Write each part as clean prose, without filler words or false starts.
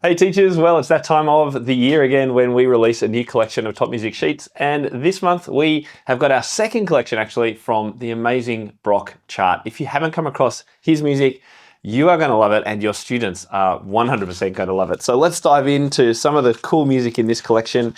Hey teachers, well it's that time of the year again when we release a new collection of Top Music Sheets, and this month we have got our second collection actually from the amazing Brock chart. If you haven't come across his music, you are going to love it and your students are 100% going to love it. So let's dive into some of the cool music in this collection.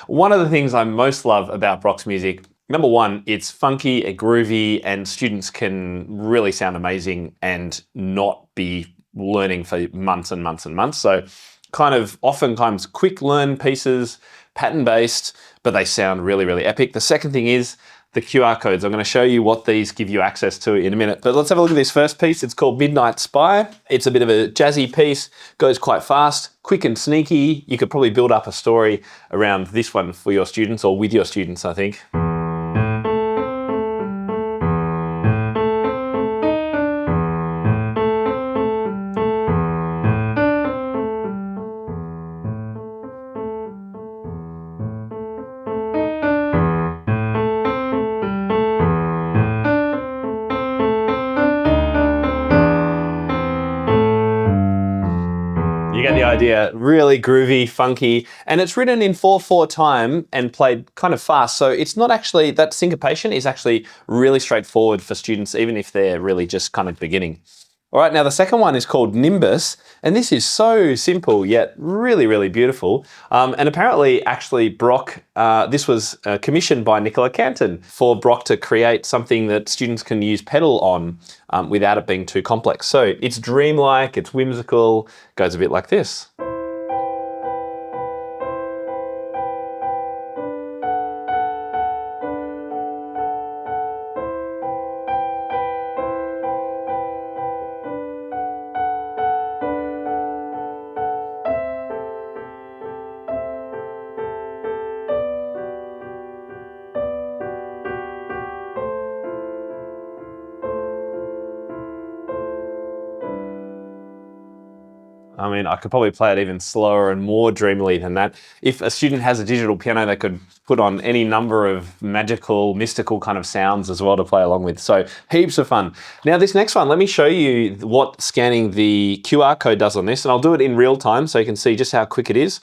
One of the things I most love about Brock's music, number one, it's funky and groovy and students can really sound amazing and not be learning for months and months and months. So kind of oftentimes quick learn pieces, pattern based, but they sound really, really epic. The second thing is the QR codes. I'm going to show you what these give you access to in a minute, but let's have a look at this first piece. It's called Midnight Spy. It's a bit of a jazzy piece, goes quite fast, quick and sneaky. You could probably build up a story around this one for your students or with your students, I think. You get the idea. Really groovy, funky, and it's written in 4/4 time and played kind of fast. So it's not actually, that syncopation is actually really straightforward for students, even if they're really just kind of beginning. All right, now the second one is called Nimbus, and this is so simple yet really, really beautiful. And apparently, actually, Brock, this was commissioned by Nicola Canton for Brock to create something that students can use pedal on without it being too complex. So it's dreamlike, it's whimsical, goes a bit like this. I mean, I could probably play it even slower and more dreamily than that. If a student has a digital piano, they could put on any number of magical, mystical kind of sounds as well to play along with. So heaps of fun. Now this next one, let me show you what scanning the QR code does on this, and I'll do it in real time so you can see just how quick it is.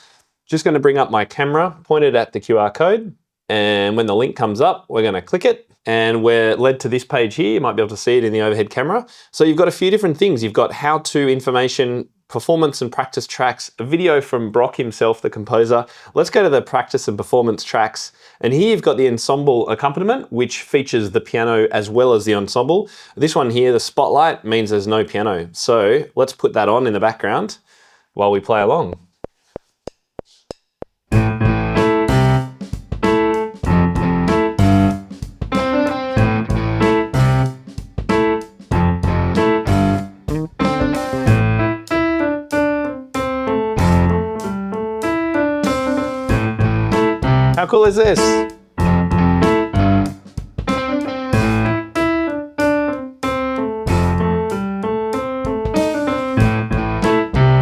Just going to bring up my camera, pointed at the QR code, and when the link comes up, we're going to click it. And we're led to this page here. You might be able to see it in the overhead camera. So you've got a few different things. You've got how-to information, performance and practice tracks, a video from Brock himself, the composer. Let's go to the practice and performance tracks. And here you've got the ensemble accompaniment, which features the piano as well as the ensemble. This one here, the spotlight, means there's no piano. So let's put that on in the background while we play along. How cool is this?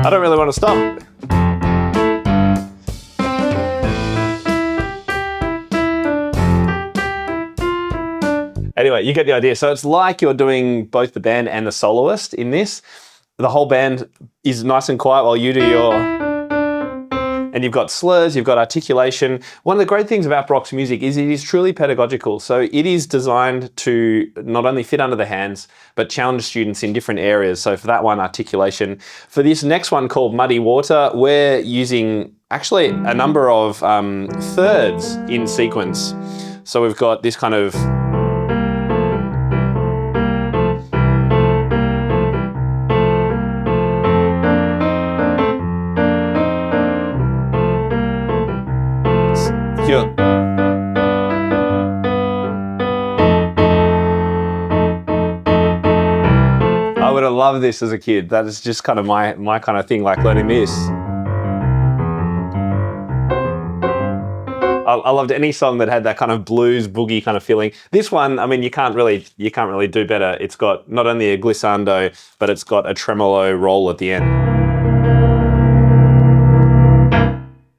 I don't really want to stop. Anyway, you get the idea. So it's like you're doing both the band and the soloist in this. The whole band is nice and quiet while you do your... And you've got slurs, you've got articulation. One of the great things about Brock's music is it is truly pedagogical. So it is designed to not only fit under the hands, but challenge students in different areas. So for that one, articulation. For this next one called Muddy Water, we're using actually a number of thirds in sequence. So we've got this kind of... I would have loved this as a kid. That is just kind of my kind of thing, like learning this. I loved any song that had that kind of blues boogie kind of feeling. This one, I mean, you can't really do better. It's got not only a glissando, but it's got a tremolo roll at the end.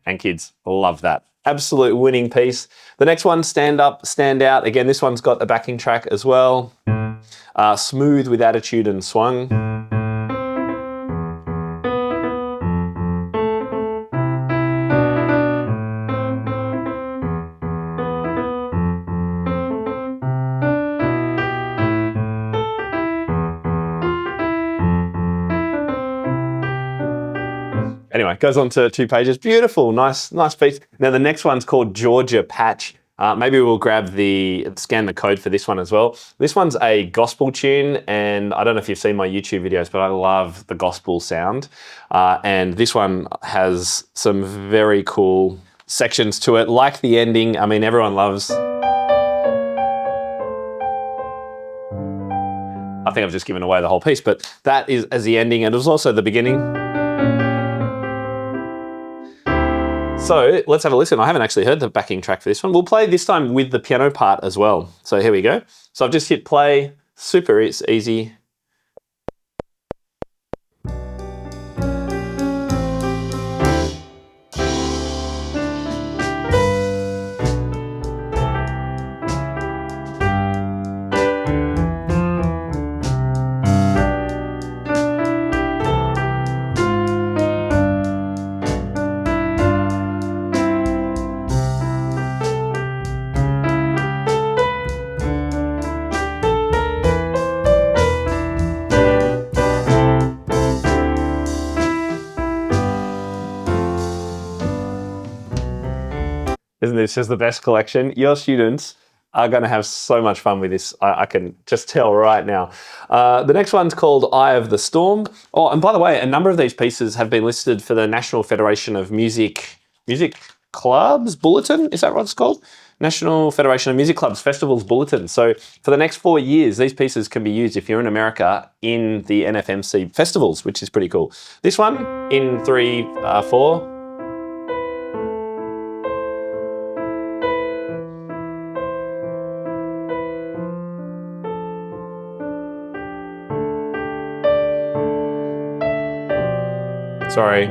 And kids love that. Absolute winning piece. The next one, Stand Up, Stand Out. Again, this one's got a backing track as well. Smooth with attitude and swung. Anyway, it goes on to 2 pages. Beautiful, nice piece. Now the next one's called Georgia Patch. Maybe we'll scan the code for this one as well. This one's a gospel tune, and I don't know if you've seen my YouTube videos, but I love the gospel sound. And this one has some very cool sections to it, like the ending. I mean, everyone loves. I think I've just given away the whole piece, but that is as the ending, and it was also the beginning. So let's have a listen. I haven't actually heard the backing track for this one. We'll play this time with the piano part as well. So here we go. So I've just hit play. Super, it's easy. Isn't this just the best collection? Your students are going to have so much fun with this. I can just tell right now. The next one's called Eye of the Storm. Oh, and by the way, a number of these pieces have been listed for the National Federation of Music Clubs Bulletin. Is that what it's called? National Federation of Music Clubs Festivals Bulletin. So for the next 4 years, these pieces can be used if you're in America in the NFMC festivals, which is pretty cool. This one in 3, 4. Sorry.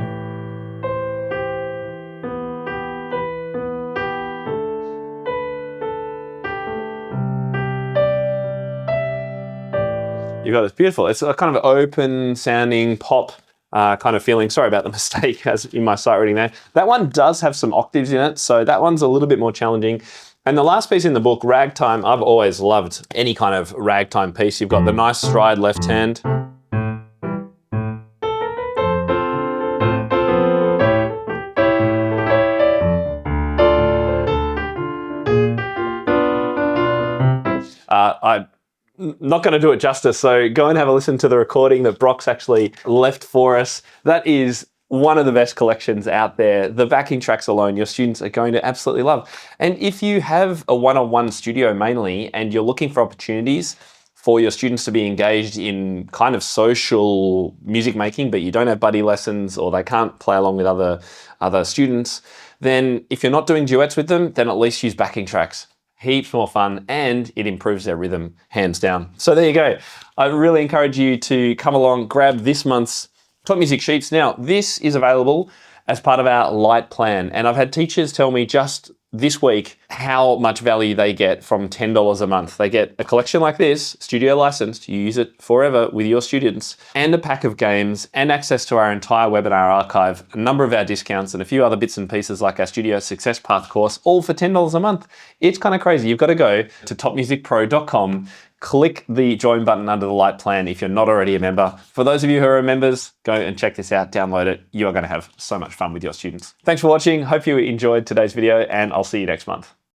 You got this beautiful. It's a kind of open sounding pop kind of feeling. Sorry about the mistake as in my sight reading there. That one does have some octaves in it, so that one's a little bit more challenging. And the last piece in the book, Ragtime, I've always loved any kind of ragtime piece. You've got the nice stride left hand. I'm not going to do it justice, so go and have a listen to the recording that Brock's actually left for us. That is one of the best collections out there. The backing tracks alone, your students are going to absolutely love. And if you have a one-on-one studio mainly, and you're looking for opportunities for your students to be engaged in kind of social music making, but you don't have buddy lessons or they can't play along with other students, then if you're not doing duets with them, then at least use backing tracks. Heaps more fun, and it improves their rhythm, hands down. So there you go. I really encourage you to come along, grab this month's Top Music Sheets. Now, this is available as part of our Light plan, and I've had teachers tell me just this week how much value they get from $10 a month. They get a collection like this, studio licensed, you use it forever with your students, and a pack of games, and access to our entire webinar archive, a number of our discounts, and a few other bits and pieces like our Studio Success Path course, all for $10 a month. It's kind of crazy. You've got to go to topmusicpro.com, click the join button under the Light plan if you're not already a member. For those of you who are members, go and check this out, download it. You are going to have so much fun with your students. Thanks for watching. Hope you enjoyed today's video, and I'll see you next month.